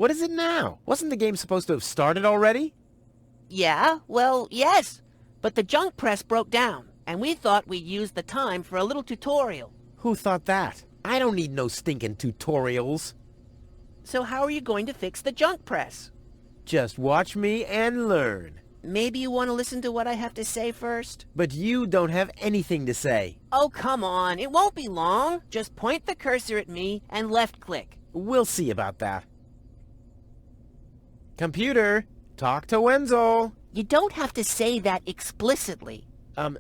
What is it now? Wasn't the game supposed to have started already? Yeah, well, yes. But the junk press broke down, and we thought we'd use the time for a little tutorial. Who thought that? I don't need no stinking tutorials. So how are you going to fix the junk press? Just watch me and learn. Maybe you want to listen to what I have to say first? But you don't have anything to say. Oh, come on. It won't be long. Just point the cursor at me and left-click. We'll see about that. Computer, talk to Wenzel. You don't have to say that explicitly.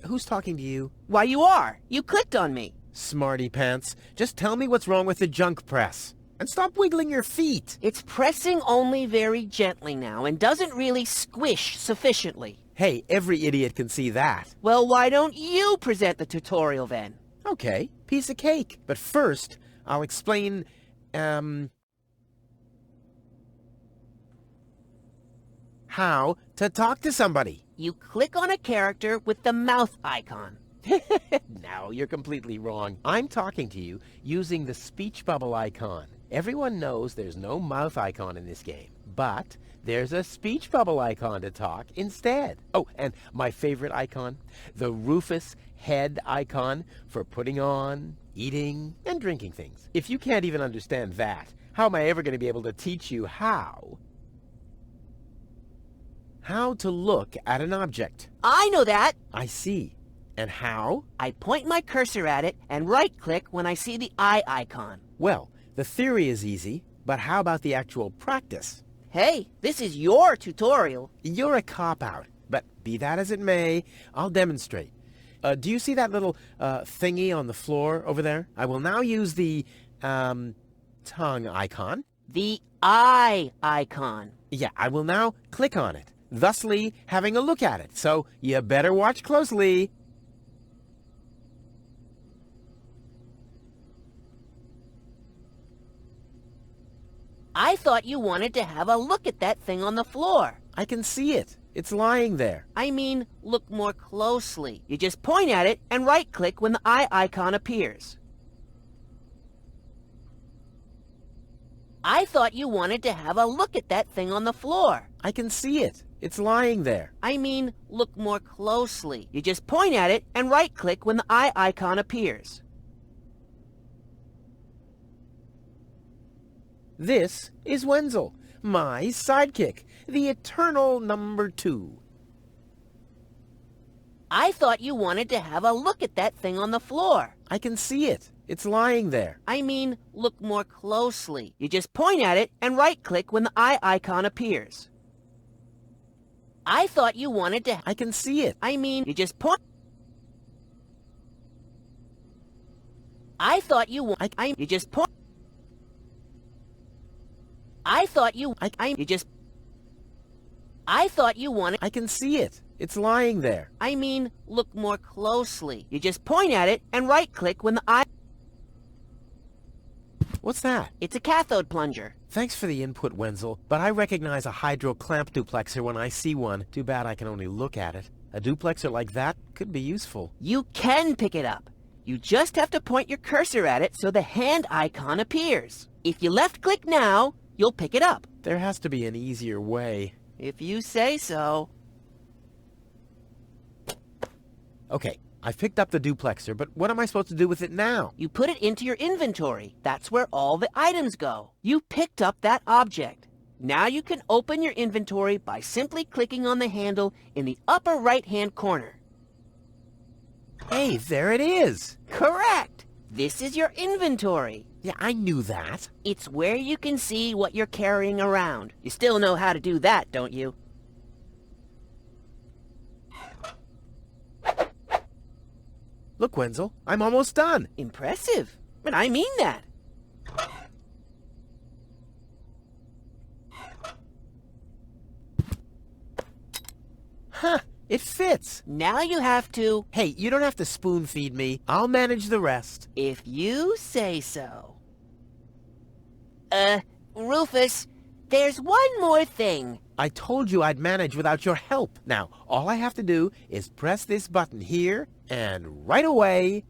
Who's talking to you? Why, you are. You clicked on me. Smarty pants. Just tell me what's wrong with the junk press. And stop wiggling your feet. It's pressing only very gently now and doesn't really squish sufficiently. Hey, every idiot can see that. Well, why don't you present the tutorial then? Okay, piece of cake. But first, I'll explain, how to talk to somebody. You click on a character with the mouth icon. No, you're completely wrong. I'm talking to you using the speech bubble icon. Everyone knows there's no mouth icon in this game, but there's a speech bubble icon to talk instead. Oh, and my favorite icon, the Rufus head icon for putting on, eating, and drinking things. If you can't even understand that, how am I ever going to be able to teach you how to look at an object? I know that. I see. And how? I point my cursor at it and right-click when I see the eye icon. Well, the theory is easy, but how about the actual practice? Hey, this is your tutorial. You're a cop-out, but be that as it may, I'll demonstrate. Do you see that little thingy on the floor over there? I will now use the tongue icon. The eye icon. Yeah, I will now click on it, thusly having a look at it. So you better watch closely. I thought you wanted to have a look at that thing on the floor. I can see it. It's lying there. I mean, look more closely. You just point at it and right-click when the eye icon appears. I thought you wanted to have a look at that thing on the floor. I can see it. It's lying there. I mean, look more closely. You just point at it and right-click when the eye icon appears. This is Wenzel, my sidekick, the eternal number 2. I thought you wanted to have a look at that thing on the floor. I can see it. It's lying there. I mean, look more closely. You just point at it and right-click when the eye icon appears. I thought you wanted to... I can see it. I mean, you just point... I thought you... You just point... I thought you... You just... I thought you wanted... I can see it. It's lying there. I mean, look more closely. You just point at it and right-click when the eye... What's that? It's a cathode plunger. Thanks for the input, Wenzel, but I recognize a hydro clamp duplexer when I see one. Too bad I can only look at it. A duplexer like that could be useful. You can pick it up. You just have to point your cursor at it so the hand icon appears. If you left-click now, you'll pick it up. There has to be an easier way. If you say so. Okay, I've picked up the duplexer, but what am I supposed to do with it now? You put it into your inventory. That's where all the items go. You picked up that object. Now you can open your inventory by simply clicking on the handle in the upper right-hand corner. Hey, there it is! Correct! This is your inventory. Yeah, I knew that. It's where you can see what you're carrying around. You still know how to do that, don't you? Look, Wenzel, I'm almost done. Impressive. But I mean that. Huh, it fits. Now you have to... Hey, you don't have to spoon feed me. I'll manage the rest. If you say so. Rufus, there's one more thing. I told you I'd manage without your help. Now, all I have to do is press this button here, and right away...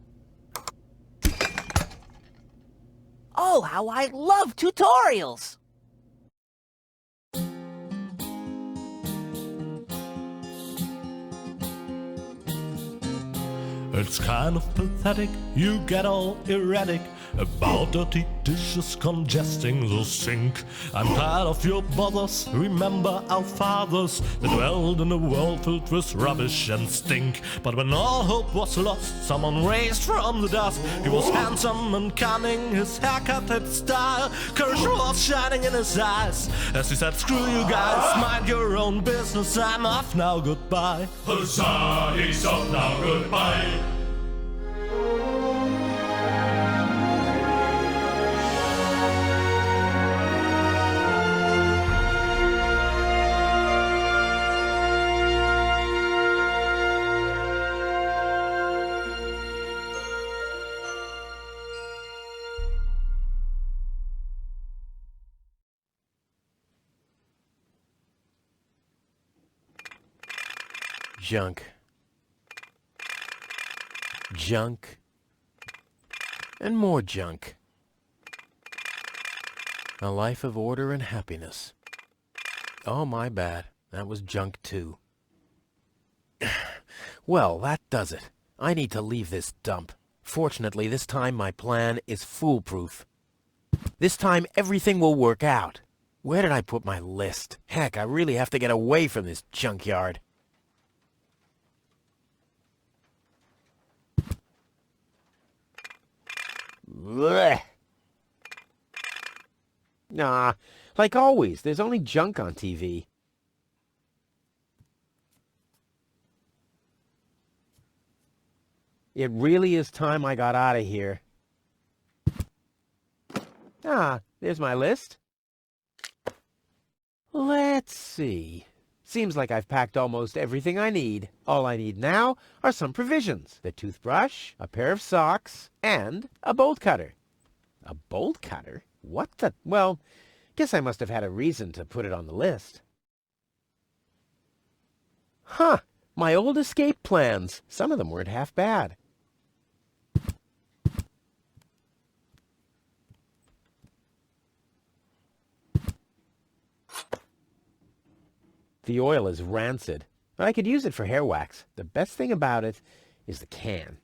Oh, how I love tutorials! It's kind of pathetic, you get all erratic about dirty dishes congesting the sink. I'm tired of your bothers, remember our fathers that dwelled in a world filled with rubbish and stink. But when all hope was lost, someone raised from the dust. He was handsome and cunning, his haircut had style. Courage was shining in his eyes as he said, screw you guys, mind your own business, I'm off now, goodbye. Huzzah, he's off now, goodbye. Junk. Junk. And more junk. A life of order and happiness. Oh, my bad. That was junk too. Well, that does it. I need to leave this dump. Fortunately, this time my plan is foolproof. This time everything will work out. Where did I put my list? Heck, I really have to get away from this junkyard. Blech. Nah, like always, there's only junk on TV. It really is time I got out of here. Ah, there's my list. Let's see. Seems like I've packed almost everything I need. All I need now are some provisions. The toothbrush, a pair of socks, and a bolt cutter. A bolt cutter? What the... Well, guess I must have had a reason to put it on the list. Huh. My old escape plans. Some of them weren't half bad. The oil is rancid, but I could use it for hair wax. The best thing about it is the can.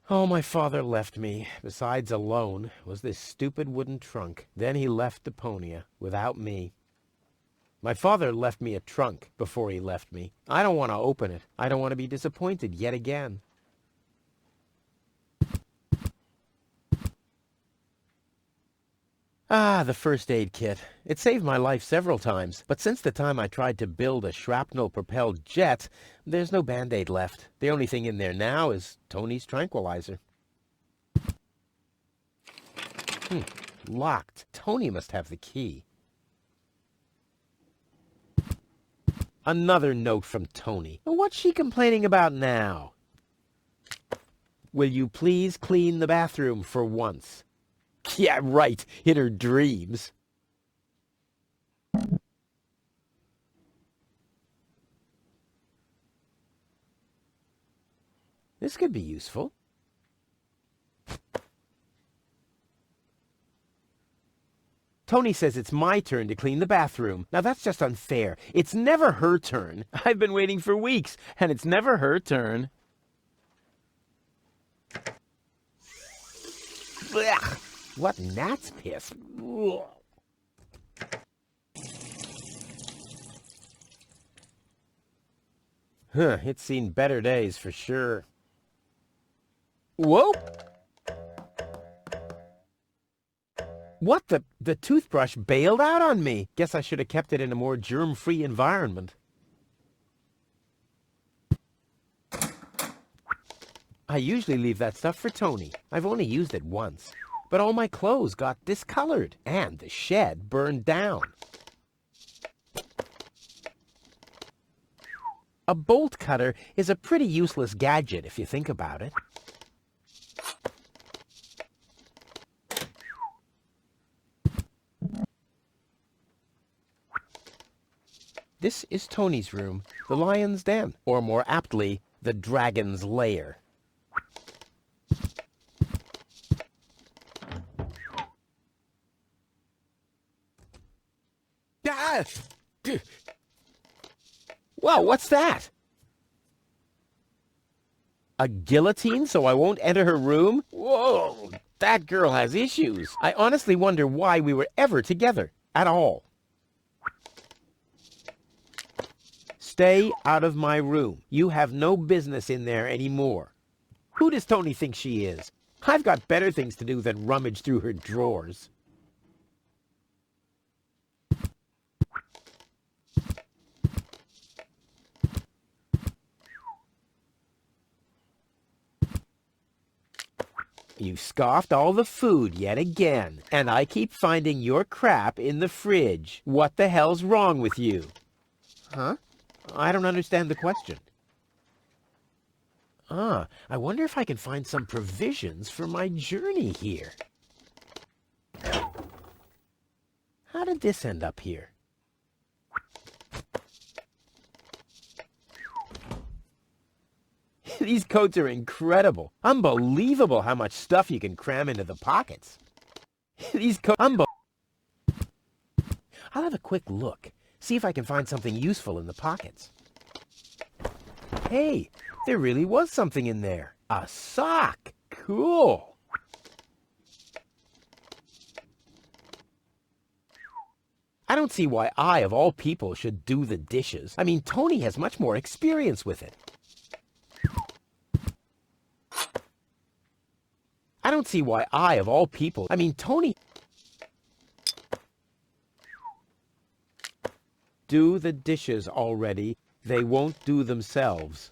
Oh, my father left me, besides alone, was this stupid wooden trunk. Then he left Deponia, without me. My father left me a trunk before he left me. I don't want to open it. I don't want to be disappointed yet again. Ah, the first aid kit. It saved my life several times, but since the time I tried to build a shrapnel-propelled jet, there's no Band-Aid left. The only thing in there now is Tony's tranquilizer. Locked. Tony must have the key. Another note from Tony. What's she complaining about now? Will you please clean the bathroom for once? Yeah, right, in her dreams. This could be useful. Tony says it's my turn to clean the bathroom. Now that's just unfair. It's never her turn. I've been waiting for weeks, and it's never her turn. Blech. What gnat's piss? Ugh. Huh, it's seen better days for sure. Whoa! What the toothbrush bailed out on me. Guess I should have kept it in a more germ-free environment. I usually leave that stuff for Tony. I've only used it once. But all my clothes got discolored, and the shed burned down. A bolt cutter is a pretty useless gadget if you think about it. This is Tony's room, the lion's den, or more aptly, the dragon's lair. Whoa, what's that? A guillotine so I won't enter her room? Whoa, that girl has issues. I honestly wonder why we were ever together at all. Stay out of my room. You have no business in there anymore. Who does Tony think she is? I've got better things to do than rummage through her drawers. You scoffed all the food yet again, and I keep finding your crap in the fridge. What the hell's wrong with you? Huh? I don't understand the question. I wonder if I can find some provisions for my journey here. How did this end up here? These coats are incredible. Unbelievable how much stuff you can cram into the pockets. These coats... I'll have a quick look. See if I can find something useful in the pockets. Hey, there really was something in there. A sock. Cool. I don't see why I, of all people, should do the dishes. I mean, Tony has much more experience with it. I don't see why I, of all people... I mean, Tony... Do the dishes already. They won't do themselves.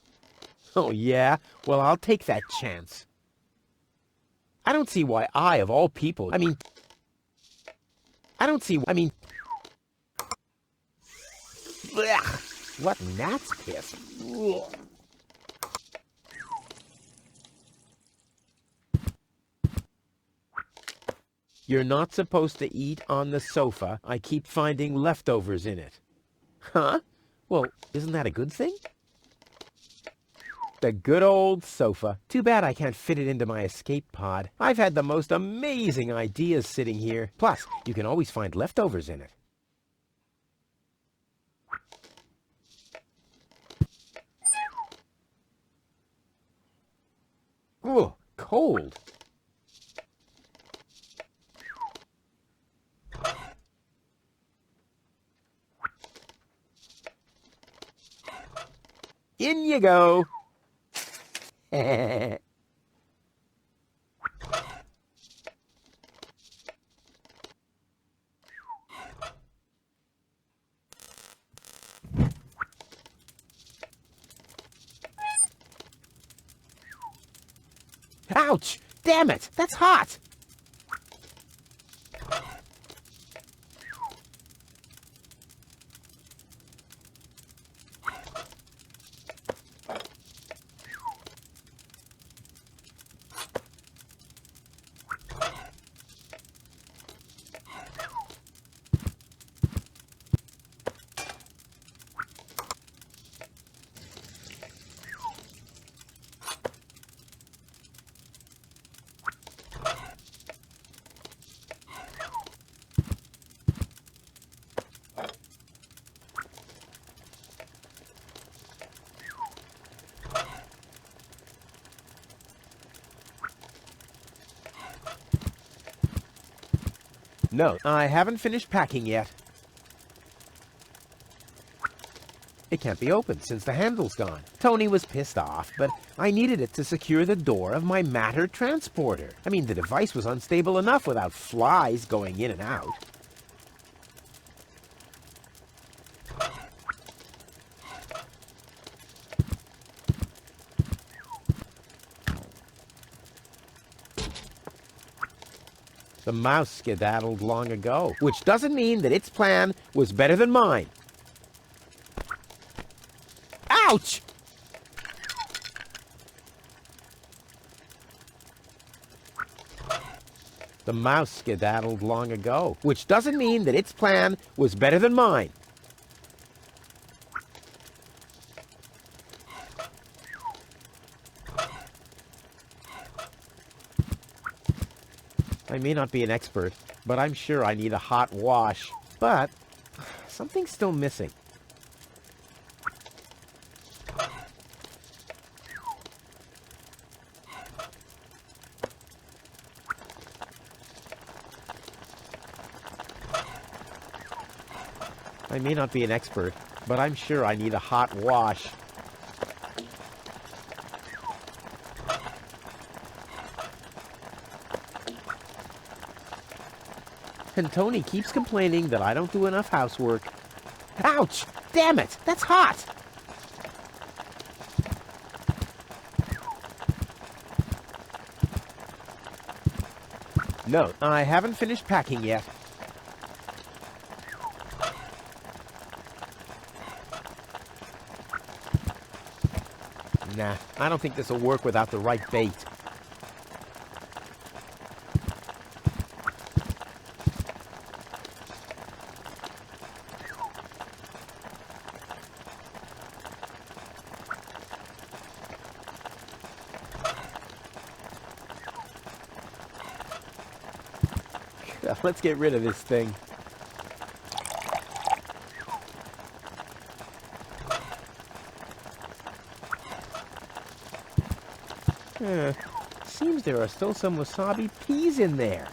Oh, yeah? Well, I'll take that chance. I don't see why I, of all people... I mean... I don't see... I mean... Ugh, what gnat's piss? Ugh. You're not supposed to eat on the sofa. I keep finding leftovers in it. Huh? Well, isn't that a good thing? The good old sofa. Too bad I can't fit it into my escape pod. I've had the most amazing ideas sitting here. Plus, you can always find leftovers in it. Ooh, cold. In you go. Ouch! Damn it! That's hot! No, I haven't finished packing yet. It can't be opened since the handle's gone. Tony was pissed off, but I needed it to secure the door of my matter transporter. I mean, the device was unstable enough without flies going in and out. The mouse skedaddled long ago, which doesn't mean that its plan was better than mine. Ouch! The mouse skedaddled long ago, which doesn't mean that its plan was better than mine. I may not be an expert, but I'm sure I need a hot wash. But something's still missing. I may not be an expert, but I'm sure I need a hot wash. And Tony keeps complaining that I don't do enough housework. Ouch! Damn it! That's hot! No, I haven't finished packing yet. Nah, I don't think this will work without the right bait. Let's get rid of this thing. Seems there are still some wasabi peas in there.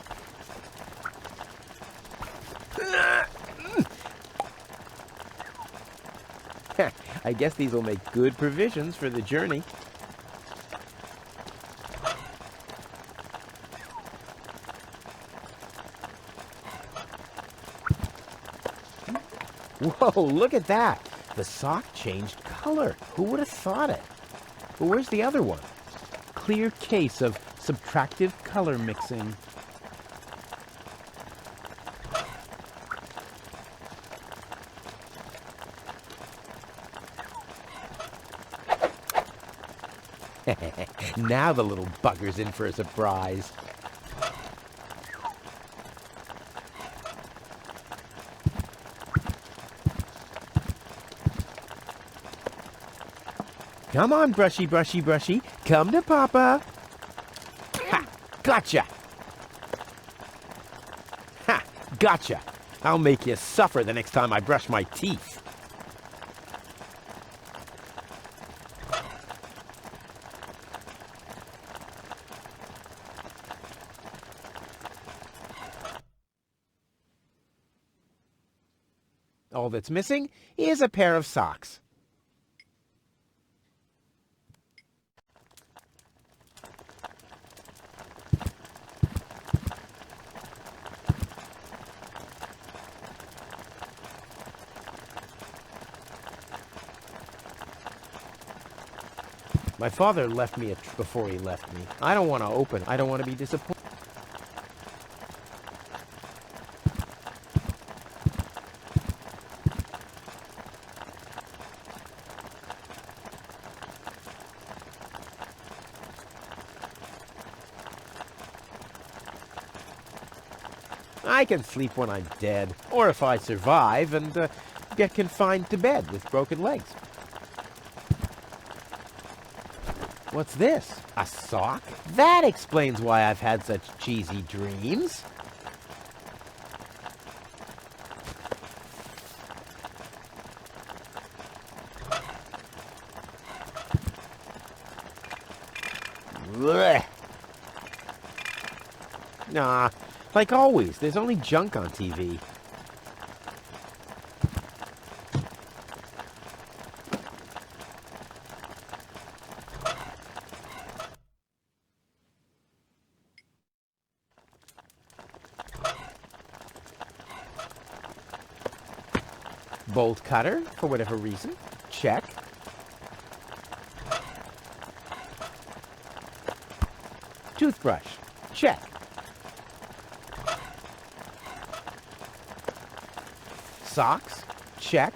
I guess these will make good provisions for the journey. Whoa, look at that! The sock changed color. Who would have thought it? But where's the other one? Clear case of subtractive color mixing. Now the little bugger's in for a surprise. Come on, brushy, brushy, brushy. Come to Papa. Ha! Gotcha! Ha! Gotcha! I'll make you suffer the next time I brush my teeth. All that's missing is a pair of socks. My father left me before he left me. I don't want to open. I don't want to be disappointed. I can sleep when I'm dead, or if I survive and get confined to bed with broken legs. What's this? A sock? That explains why I've had such cheesy dreams. Blech. Nah, like always, there's only junk on TV. Bolt cutter, for whatever reason. Check. Toothbrush. Check. Socks. Check.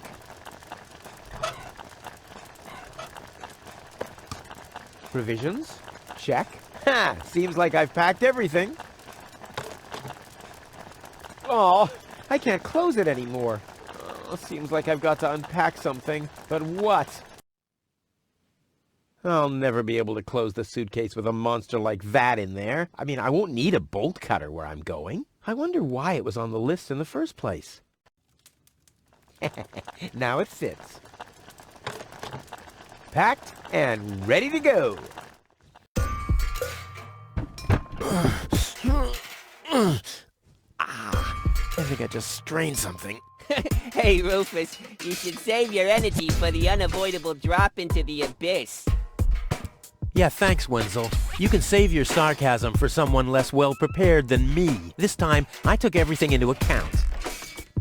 Provisions. Check. Ha! Seems like I've packed everything. Oh, I can't close it anymore. Seems like I've got to unpack something. But what? I'll never be able to close the suitcase with a monster like that in there. I mean, I won't need a bolt cutter where I'm going. I wonder why it was on the list in the first place. Now it fits. Packed and ready to go. I think I just strained something. Hey, Rufus, you should save your energy for the unavoidable drop into the abyss. Yeah, thanks, Wenzel. You can save your sarcasm for someone less well-prepared than me. This time, I took everything into account.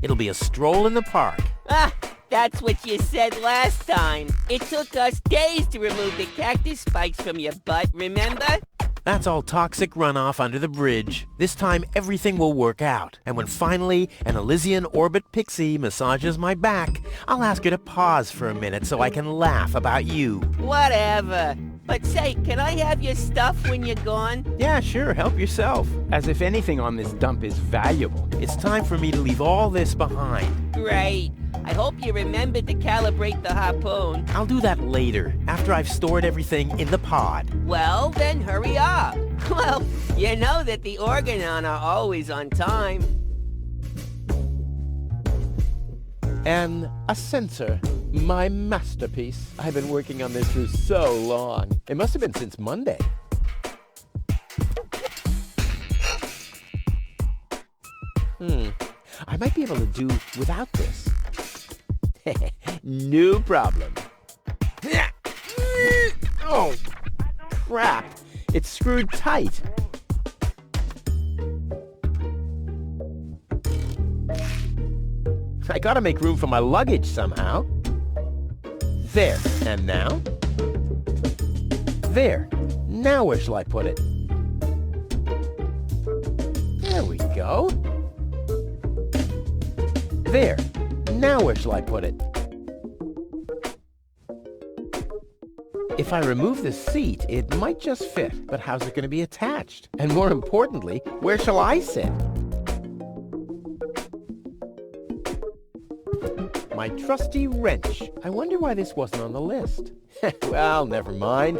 It'll be a stroll in the park. Ah, that's what you said last time. It took us days to remove the cactus spikes from your butt, remember? That's all toxic runoff under the bridge. This time, everything will work out. And when finally an Elysian orbit pixie massages my back, I'll ask her to pause for a minute so I can laugh about you. Whatever. But say, can I have your stuff when you're gone? Yeah, sure, help yourself. As if anything on this dump is valuable. It's time for me to leave all this behind. Great. I hope you remembered to calibrate the harpoon. I'll do that later, after I've stored everything in the pod. Well, then hurry up. Well, you know that the Organon are always on time. And a sensor. My masterpiece. I've been working on this for so long. It must have been since Monday. I might be able to do without this. No problem. Oh, crap. It's screwed tight. I gotta make room for my luggage somehow. There. And now? There. Now where shall I put it? There we go. There. Now where shall I put it? If I remove the seat, it might just fit, but how's it going to be attached? And more importantly, where shall I sit? My trusty wrench. I wonder why this wasn't on the list. Well, never mind.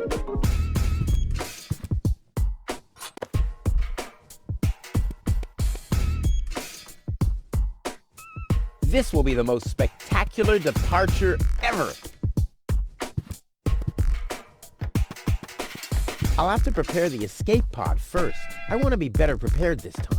This will be the most spectacular departure ever. I'll have to prepare the escape pod first. I want to be better prepared this time.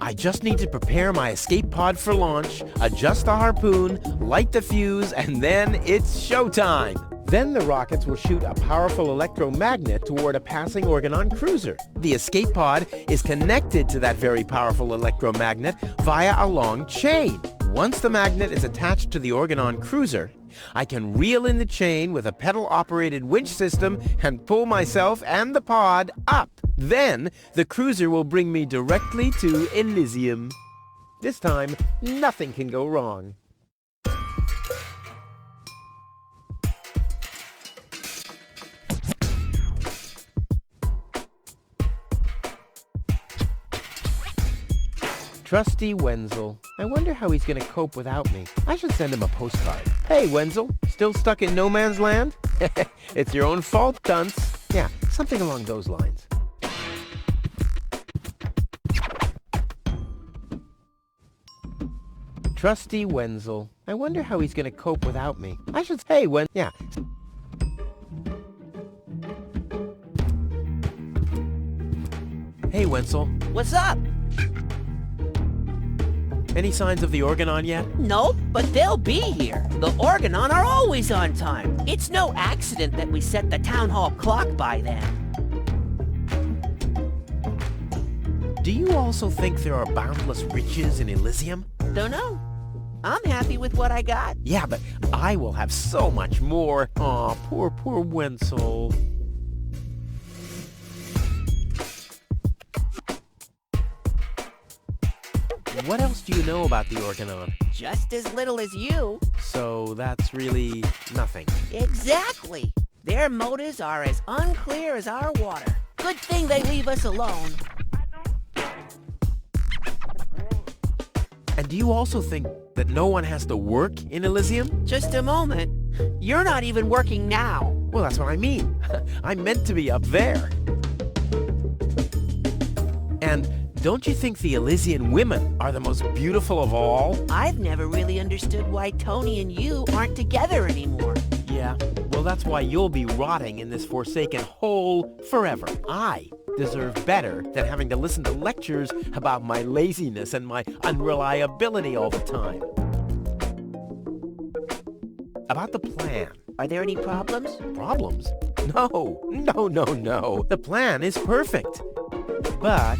I just need to prepare my escape pod for launch, adjust the harpoon, light the fuse, and then it's showtime. Then the rockets will shoot a powerful electromagnet toward a passing Organon cruiser. The escape pod is connected to that very powerful electromagnet via a long chain. Once the magnet is attached to the Organon cruiser, I can reel in the chain with a pedal-operated winch system and pull myself and the pod up. Then, the cruiser will bring me directly to Elysium. This time, nothing can go wrong. Trusty Wenzel. I wonder how he's going to cope without me. I should send him a postcard. Hey, Wenzel, still stuck in no man's land? It's your own fault, dunce. Yeah, something along those lines. Trusty Wenzel. I wonder how he's going to cope without me. I should... Hey, Yeah. Hey, Wenzel. What's up? Any signs of the Organon yet? Nope, but they'll be here. The Organon are always on time. It's no accident that we set the town hall clock by then. Do you also think there are boundless riches in Elysium? Don't know. I'm happy with what I got. Yeah, but I will have so much more. Aw, poor Wenzel. What else do you know about the Organon? Just as little as you. So that's really nothing. Exactly. Their motives are as unclear as our water. Good thing they leave us alone. And do you also think that no one has to work in Elysium? Just a moment. You're not even working now. Well, that's what I mean. I'm meant to be up there. And don't you think the Elysian women are the most beautiful of all? I've never really understood why Tony and you aren't together anymore. Yeah, well, that's why you'll be rotting in this forsaken hole forever. I deserve better than having to listen to lectures about my laziness and my unreliability all the time. About the plan. Are there any problems? Problems? No. The plan is perfect. But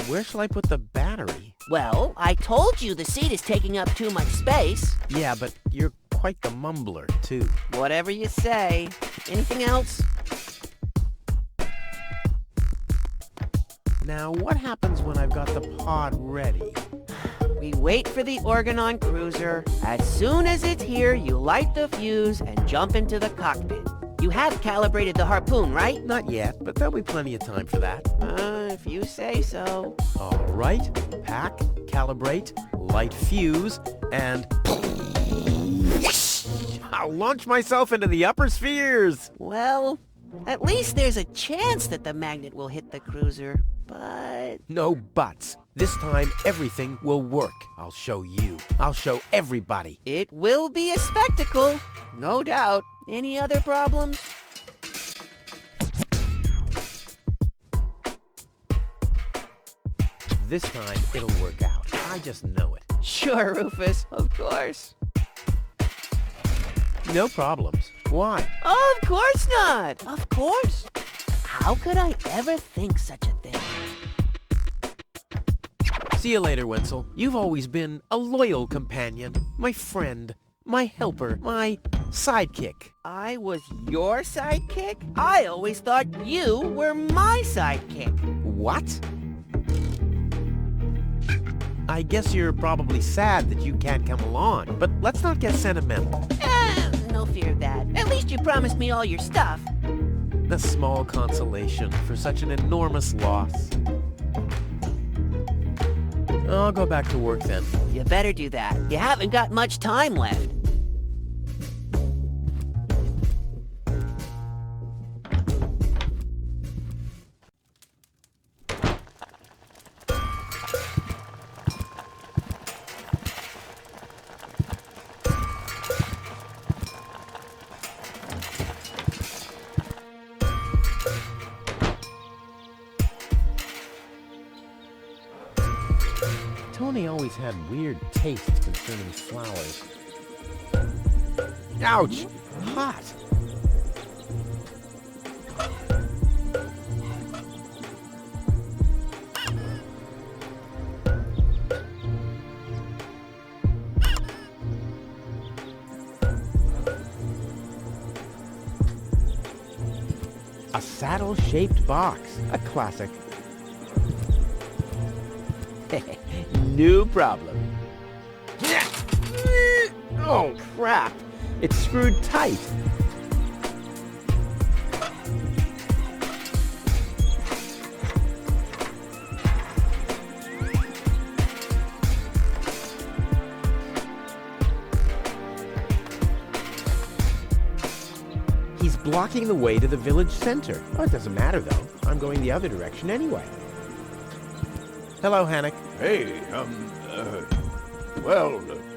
where shall I put the battery? Well, I told you the seat is taking up too much space. Yeah, but you're quite the mumbler, too. Whatever you say. Anything else? Now, what happens when I've got the pod ready? We wait for the Organon cruiser. As soon as it's here, you light the fuse and jump into the cockpit. You have calibrated the harpoon, right? Not yet, but there'll be plenty of time for that. If you say so. All right. Pack, calibrate, light fuse, and I'll launch myself into the upper spheres. Well, at least there's a chance that the magnet will hit the cruiser, but... No buts. This time, everything will work. I'll show you. I'll show everybody. It will be a spectacle, no doubt. Any other problems? This time, it'll work out. I just know it. Sure, Rufus, of course. No problems. Why? Of course not! Of course! How could I ever think such a thing? See you later, Wenzel. You've always been a loyal companion, my friend, my helper, my sidekick. I was your sidekick? I always thought you were my sidekick. What? I guess you're probably sad that you can't come along, but let's not get sentimental. No fear of that. At least you promised me all your stuff. A small consolation for such an enormous loss. I'll go back to work then. You better do that. You haven't got much time left. Tony always had weird tastes concerning flowers. Ouch! Hot! A saddle-shaped box. A classic. No problem. Oh, crap. It's screwed tight. He's blocking the way to the village center. Oh, it doesn't matter, though. I'm going the other direction anyway. Hello, Hannock. Hey,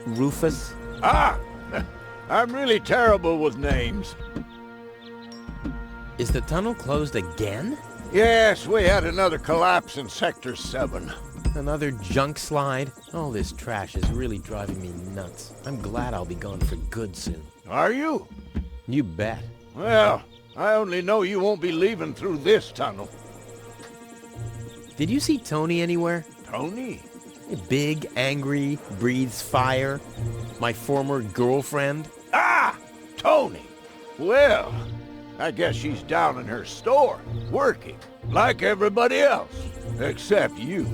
Rufus. I'm really terrible with names. Is the tunnel closed again? Yes, we had another collapse in Sector 7. Another junk slide? All this trash is really driving me nuts. I'm glad I'll be gone for good soon. Are you? You bet. Well, I only know you won't be leaving through this tunnel. Did you see Tony anywhere? Tony? Big, angry, breathes fire. My former girlfriend. Tony! Well, I guess she's down in her store, working, like everybody else, except you.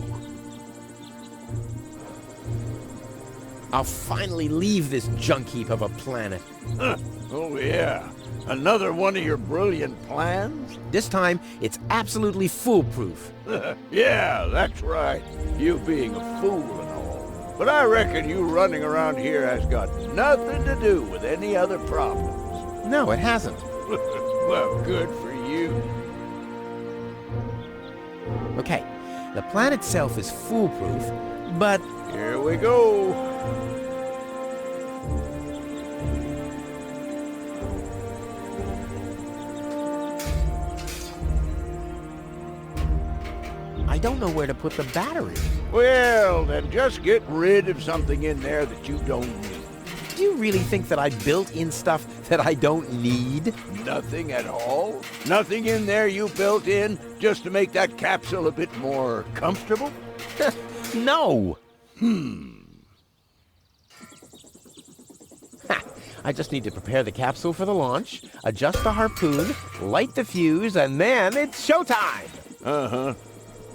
I'll finally leave this junk heap of a planet. Oh yeah, another one of your brilliant plans? This time, it's absolutely foolproof. Yeah, that's right, you being a fool and all. But I reckon you running around here has got nothing to do with any other problems. No, it hasn't. Well, good for you. Okay, the plan itself is foolproof, but... Here we go. don't know where to put the battery. Well, then just get rid of something in there that you don't need. Do you really think that I built in stuff that I don't need? Nothing at all? Nothing in there you built in just to make that capsule a bit more comfortable? No. I just need to prepare the capsule for the launch, adjust the harpoon, light the fuse, and then it's showtime! Uh-huh.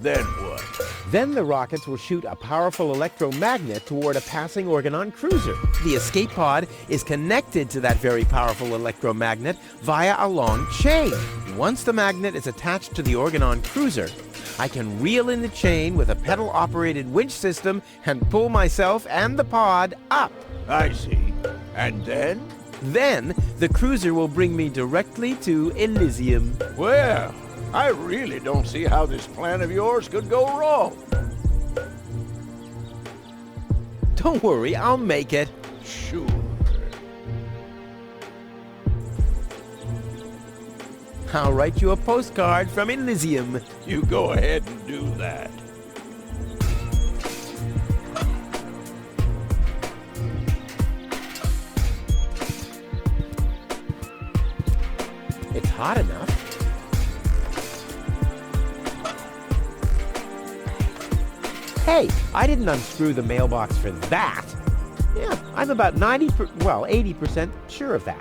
Then what? Then the rockets will shoot a powerful electromagnet toward a passing Organon cruiser. The escape pod is connected to that very powerful electromagnet via a long chain. Once the magnet is attached to the Organon cruiser, I can reel in the chain with a pedal-operated winch system and pull myself and the pod up. I see. And then? Then the cruiser will bring me directly to Elysium. Well, I really don't see how this plan of yours could go wrong. Don't worry, I'll make it. Sure. I'll write you a postcard from Elysium. You go ahead and do that. It's hot enough. Hey, I didn't unscrew the mailbox for that. Yeah, I'm about 80% sure of that.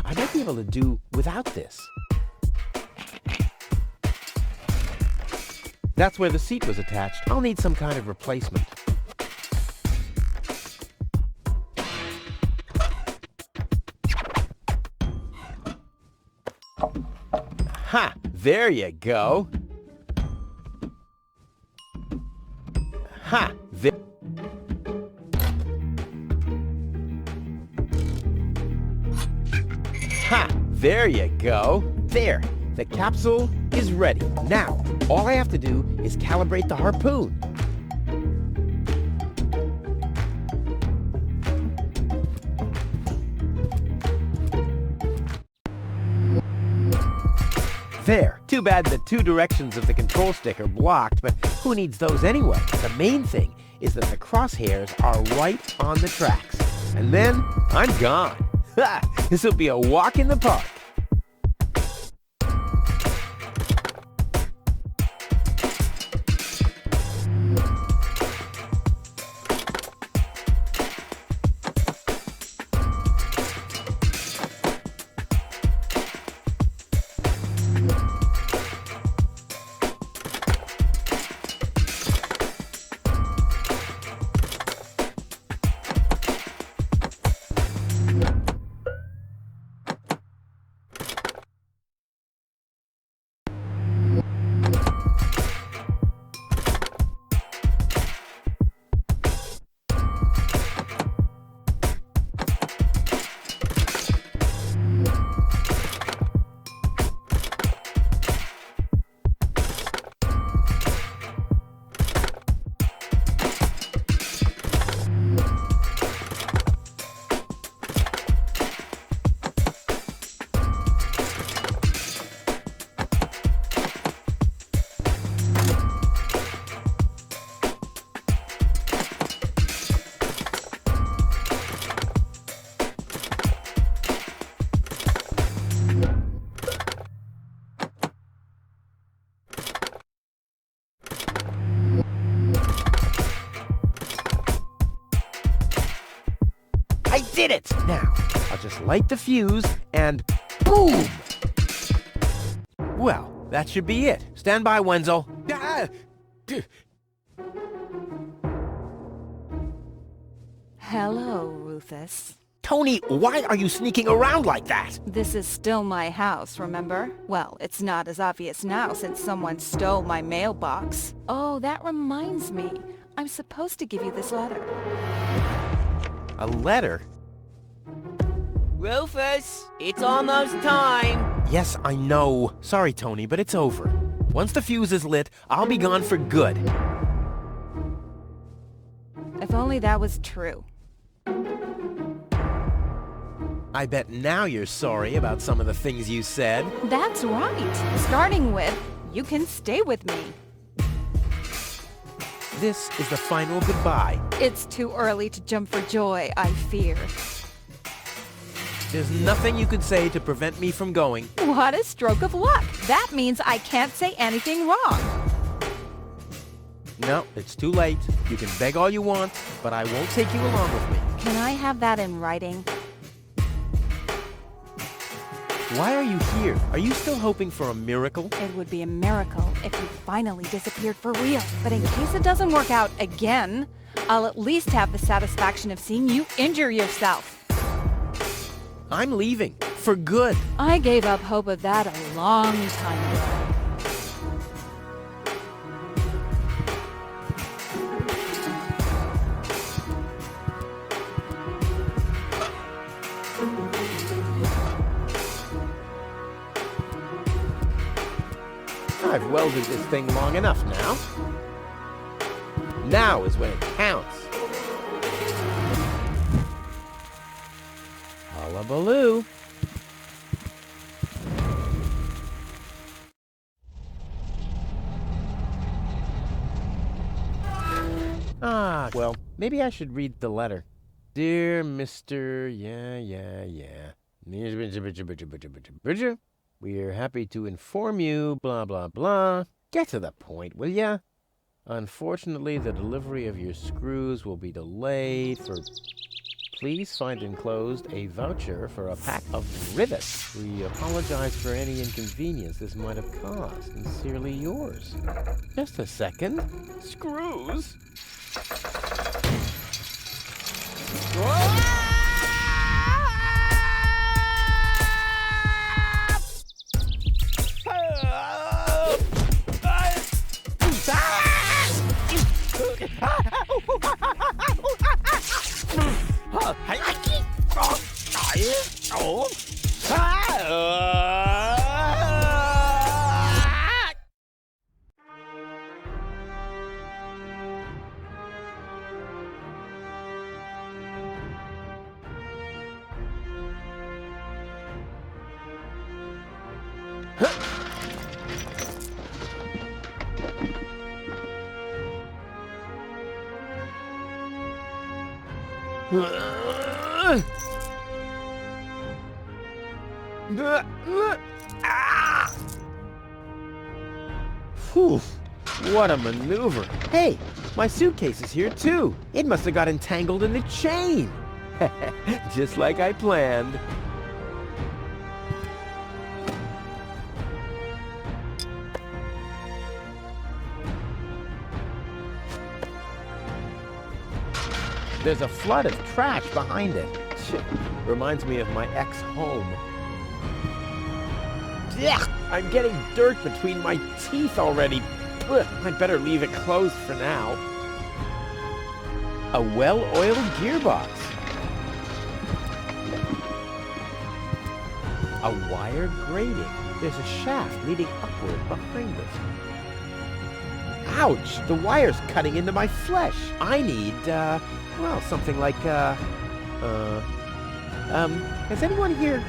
I might be able to do without this. That's where the seat was attached. I'll need some kind of replacement. Ha! There you go. Ha! There. Ha! There you go. There. The capsule is ready. Now, all I have to do is calibrate the harpoon. There. Too bad the two directions of the control stick are blocked, but who needs those anyway? The main thing is that the crosshairs are right on the tracks. And then I'm gone. Ha! This will be a walk in the park. I did it! Now, I'll just light the fuse and boom! Well, that should be it. Stand by, Wenzel. Hello, Rufus. Tony, why are you sneaking around like that? This is still my house, remember? Well, it's not as obvious now since someone stole my mailbox. Oh, that reminds me. I'm supposed to give you this letter. A letter? Rufus, it's almost time. Yes, I know. Sorry, Tony, but it's over. Once the fuse is lit, I'll be gone for good. If only that was true. I bet now you're sorry about some of the things you said. That's right. Starting with, you can stay with me. This is the final goodbye. It's too early to jump for joy, I fear. There's nothing you could say to prevent me from going. What a stroke of luck. That means I can't say anything wrong. No, it's too late. You can beg all you want, but I won't take you along with me. Can I have that in writing? Why are you here? Are you still hoping for a miracle? It would be a miracle if you finally disappeared for real. But in case it doesn't work out again, I'll at least have the satisfaction of seeing you injure yourself. I'm leaving. For good. I gave up hope of that a long time ago. I've welded this thing long enough now. Now is when it counts. Hullabaloo. Well, maybe I should read the letter. Dear Mr. We're happy to inform you, blah, blah, blah. Get to the point, will ya? Unfortunately, the delivery of your screws will be delayed for... Please find enclosed a voucher for a pack of rivets. We apologize for any inconvenience this might have caused. Sincerely yours. Just a second. Screws? Whew, what a maneuver. Hey, my suitcase is here too. It must have got entangled in the chain. Just like I planned. There's a flood of trash behind it. Reminds me of my ex-home. I'm getting dirt between my teeth already. I'd better leave it closed for now. A well-oiled gearbox. A wired grating. There's a shaft leading upward behind it. Ouch! The wire's cutting into my flesh. I need, well, something like, has anyone here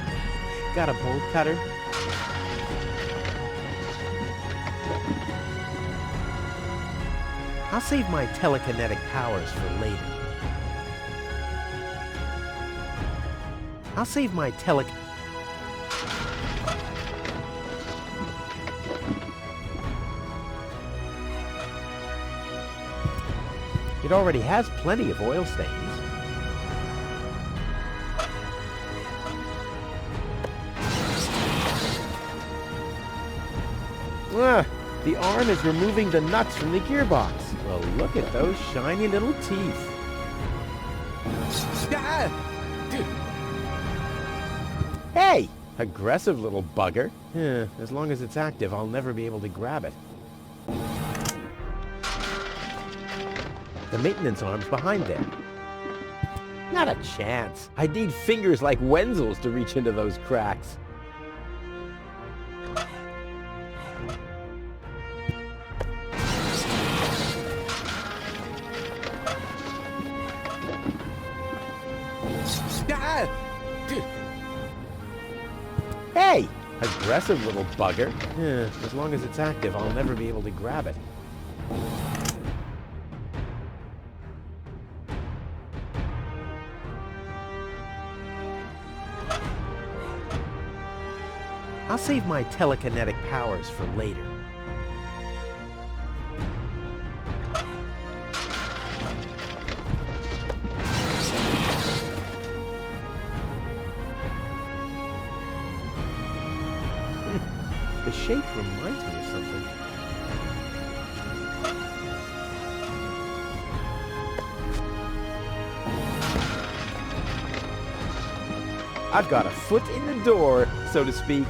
got a bolt cutter? I'll save my telekinetic powers for later. I'll save my It already has plenty of oil stains. The arm is removing the nuts from the gearbox. Well, look at those shiny little teeth. Hey! Aggressive little bugger. As long as it's active, I'll never be able to grab it. The maintenance arm's behind there. Not a chance. I'd need fingers like Wenzel's to reach into those cracks. Ah! Hey! Aggressive little bugger. As long as it's active, I'll never be able to grab it. I'll save my telekinetic powers for later. The shape reminds me of something. I've got a foot in the door, so to speak.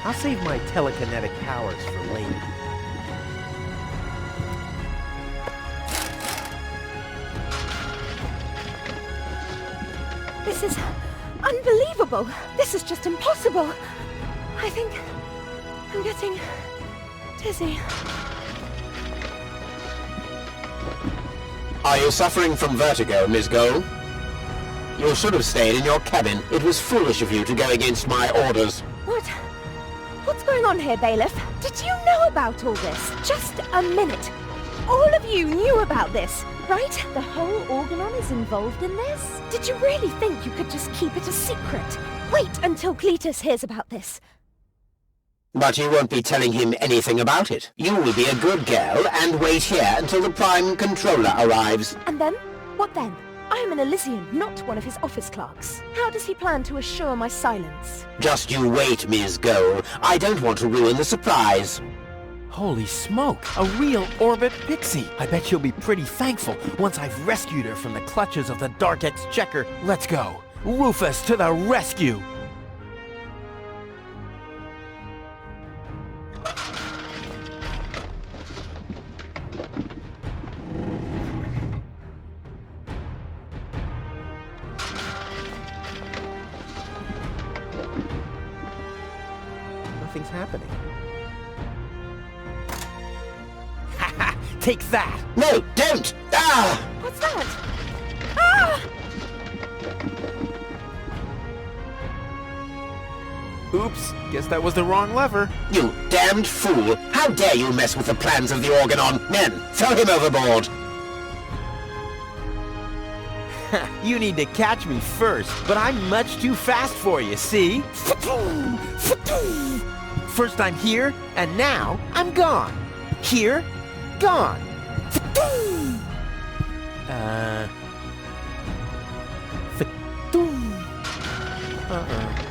I'll save my telekinetic powers for later. This is unbelievable. This is just impossible. I think I'm getting dizzy. Are you suffering from vertigo, Miss Gold? You should have stayed in your cabin. It was foolish of you to go against my orders. What's going on here, Bailiff? Did you know about all this? Just a minute. All of you knew about this, right? The whole Organon is involved in this? Did you really think you could just keep it a secret? Wait until Cletus hears about this. But you won't be telling him anything about it. You will be a good girl and wait here until the Prime Controller arrives. And then? What then? I am an Elysian, not one of his office clerks. How does he plan to assure my silence? Just you wait, Ms. Gold. I don't want to ruin the surprise. Holy smoke! A real orbit pixie! I bet she'll be pretty thankful once I've rescued her from the clutches of the Dark Exchequer. Let's go! Rufus to the rescue! Nothing's happening. Ha ha! Take that! No, don't! Ah! What's that? Ah! Oops, guess that was the wrong lever. You damned fool! How dare you mess with the plans of the Organon? Men, throw him overboard! You need to catch me first, but I'm much too fast for you, see? First I'm here, and now I'm gone. Here, gone. Uh-uh.